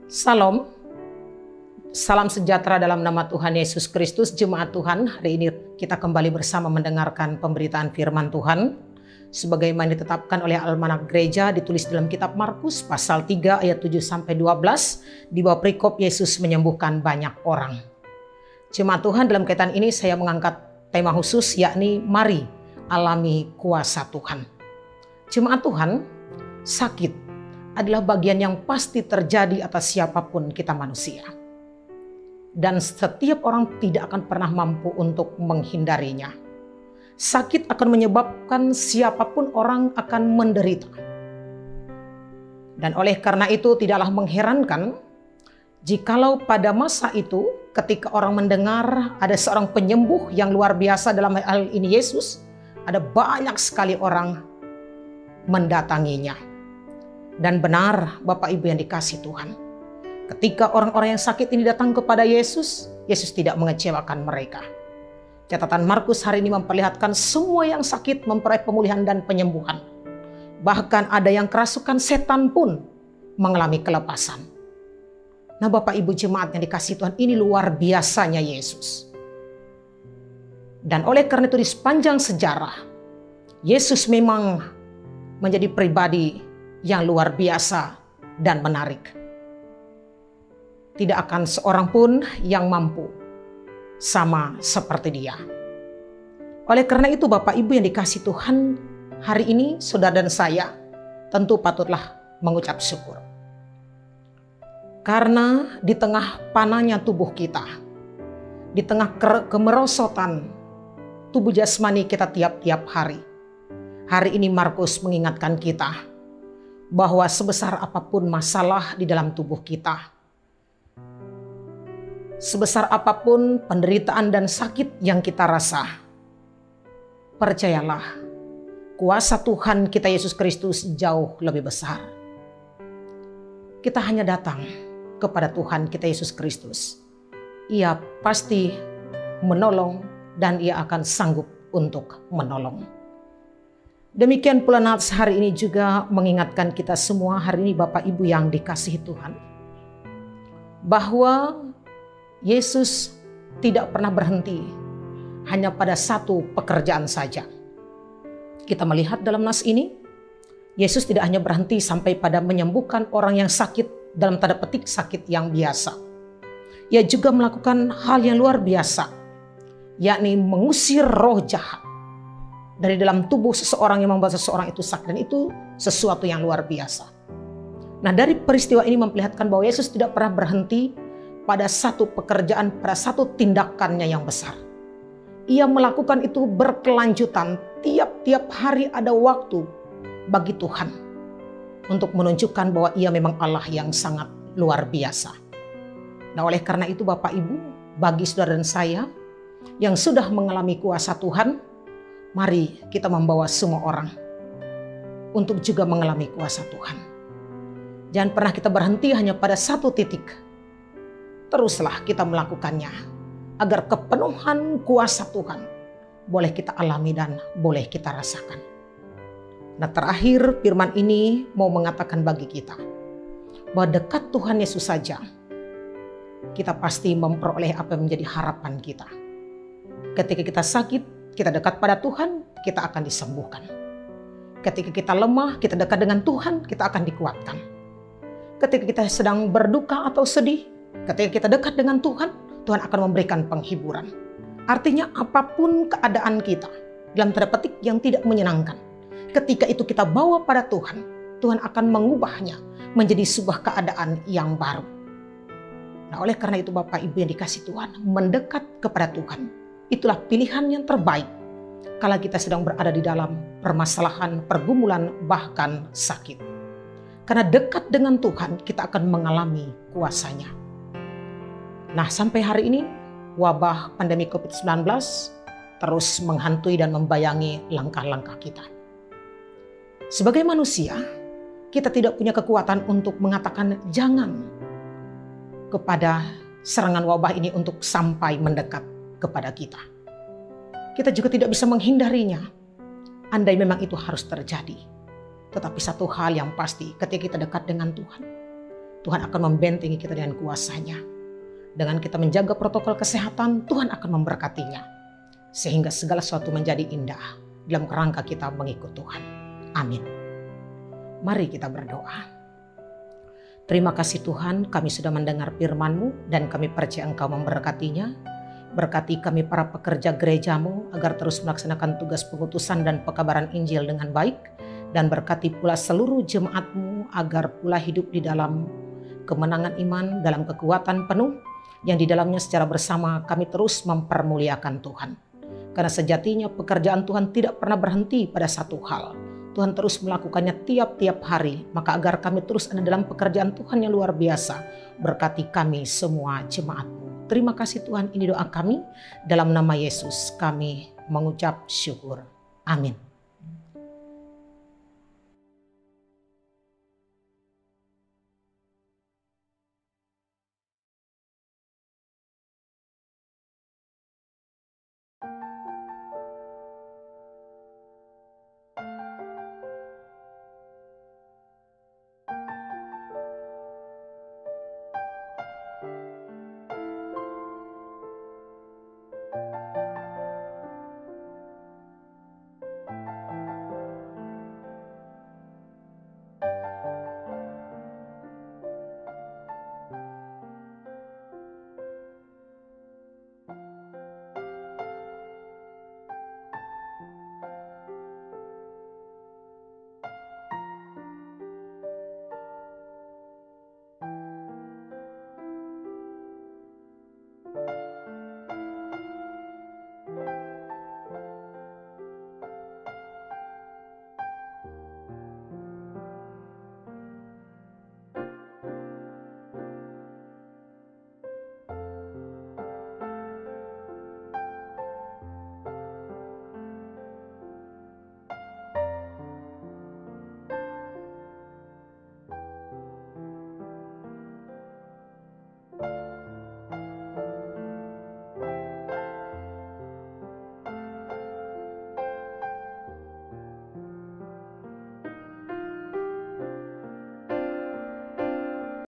Salam, salam sejahtera dalam nama Tuhan Yesus Kristus. Jemaat Tuhan, hari ini kita kembali bersama mendengarkan pemberitaan firman Tuhan sebagaimana ditetapkan oleh Almanak Gereja, ditulis dalam kitab Markus pasal 3 ayat 7-12 di bawah perikop Yesus menyembuhkan banyak orang. Jemaat Tuhan, dalam kaitan ini saya mengangkat tema khusus, yakni mari alami kuasa Tuhan. Jemaat Tuhan, sakit adalah bagian yang pasti terjadi atas siapapun kita manusia. Dan setiap orang tidak akan pernah mampu untuk menghindarinya. Sakit akan menyebabkan siapapun orang akan menderita. Dan oleh karena itu tidaklah mengherankan jikalau pada masa itu ketika orang mendengar ada seorang penyembuh yang luar biasa, dalam hal ini Yesus, ada banyak sekali orang mendatanginya. Dan benar Bapak Ibu yang dikasihi Tuhan, ketika orang-orang yang sakit ini datang kepada Yesus, Yesus tidak mengecewakan mereka. Catatan Markus hari ini memperlihatkan semua yang sakit memperoleh pemulihan dan penyembuhan. Bahkan ada yang kerasukan setan pun mengalami kelepasan. Nah Bapak Ibu jemaat yang dikasihi Tuhan, ini luar biasanya Yesus. Dan oleh karena itu di sepanjang sejarah, Yesus memang menjadi pribadi yang luar biasa dan menarik. Tidak akan seorang pun yang mampu sama seperti dia. Oleh karena itu Bapak Ibu yang dikasihi Tuhan, hari ini saudara dan saya tentu patutlah mengucap syukur. Karena di tengah panahnya tubuh kita, di tengah kemerosotan tubuh jasmani kita tiap-tiap hari, hari ini Markus mengingatkan kita bahwa sebesar apapun masalah di dalam tubuh kita, sebesar apapun penderitaan dan sakit yang kita rasa, percayalah, kuasa Tuhan kita Yesus Kristus jauh lebih besar. Kita hanya datang kepada Tuhan kita Yesus Kristus. Ia pasti menolong dan Ia akan sanggup untuk menolong. Demikian pula nats hari ini juga mengingatkan kita semua hari ini Bapak Ibu yang dikasihi Tuhan, bahwa Yesus tidak pernah berhenti hanya pada satu pekerjaan saja. Kita melihat dalam nas ini, Yesus tidak hanya berhenti sampai pada menyembuhkan orang yang sakit, dalam tanda petik sakit yang biasa. Ia juga melakukan hal yang luar biasa, yakni mengusir roh jahat dari dalam tubuh seseorang yang membuat seseorang itu sakit, dan itu sesuatu yang luar biasa. Nah, dari peristiwa ini memperlihatkan bahwa Yesus tidak pernah berhenti pada satu pekerjaan, pada satu tindakannya yang besar. Ia melakukan itu berkelanjutan, tiap-tiap hari ada waktu bagi Tuhan untuk menunjukkan bahwa Ia memang Allah yang sangat luar biasa. Nah, oleh karena itu Bapak Ibu, bagi saudara dan saya yang sudah mengalami kuasa Tuhan, mari kita membawa semua orang untuk juga mengalami kuasa Tuhan. Jangan pernah kita berhenti hanya pada satu titik. Teruslah kita melakukannya agar kepenuhan kuasa Tuhan boleh kita alami dan boleh kita rasakan. Nah, terakhir firman ini mau mengatakan bagi kita bahwa dekat Tuhan Yesus saja kita pasti memperoleh apa yang menjadi harapan kita. Ketika kita sakit, kita dekat pada Tuhan, kita akan disembuhkan. Ketika kita lemah, kita dekat dengan Tuhan, kita akan dikuatkan. Ketika kita sedang berduka atau sedih, ketika kita dekat dengan Tuhan, Tuhan akan memberikan penghiburan. Artinya apapun keadaan kita, dalam tanda petik yang tidak menyenangkan, ketika itu kita bawa pada Tuhan, Tuhan akan mengubahnya menjadi sebuah keadaan yang baru. Nah, oleh karena itu Bapak Ibu yang dikasihi Tuhan, mendekat kepada Tuhan, itulah pilihan yang terbaik kalau kita sedang berada di dalam permasalahan, pergumulan, bahkan sakit. Karena dekat dengan Tuhan, kita akan mengalami kuasa-Nya. Nah, sampai hari ini, wabah pandemi COVID-19 terus menghantui dan membayangi langkah-langkah kita. Sebagai manusia, kita tidak punya kekuatan untuk mengatakan jangan kepada serangan wabah ini untuk sampai mendekat kepada kita. Kita juga tidak bisa menghindarinya, andai memang itu harus terjadi. Tetapi satu hal yang pasti, ketika kita dekat dengan Tuhan, Tuhan akan membentengi kita dengan kuasa-Nya. Dengan kita menjaga protokol kesehatan, Tuhan akan memberkatinya. Sehingga segala sesuatu menjadi indah dalam kerangka kita mengikut Tuhan. Amin. Mari kita berdoa. Terima kasih Tuhan, kami sudah mendengar firman-Mu dan kami percaya Engkau memberkatinya. Berkati kami para pekerja gereja-Mu agar terus melaksanakan tugas pengutusan dan pekabaran Injil dengan baik. Dan berkati pula seluruh jemaat-Mu agar pula hidup di dalam kemenangan iman, dalam kekuatan penuh, yang di dalamnya secara bersama kami terus mempermuliakan Tuhan. Karena sejatinya pekerjaan Tuhan tidak pernah berhenti pada satu hal. Tuhan terus melakukannya tiap-tiap hari. Maka agar kami terus ada dalam pekerjaan Tuhan yang luar biasa. Berkati kami semua jemaat-Mu. Terima kasih Tuhan, ini doa kami. Dalam nama Yesus kami mengucap syukur. Amin.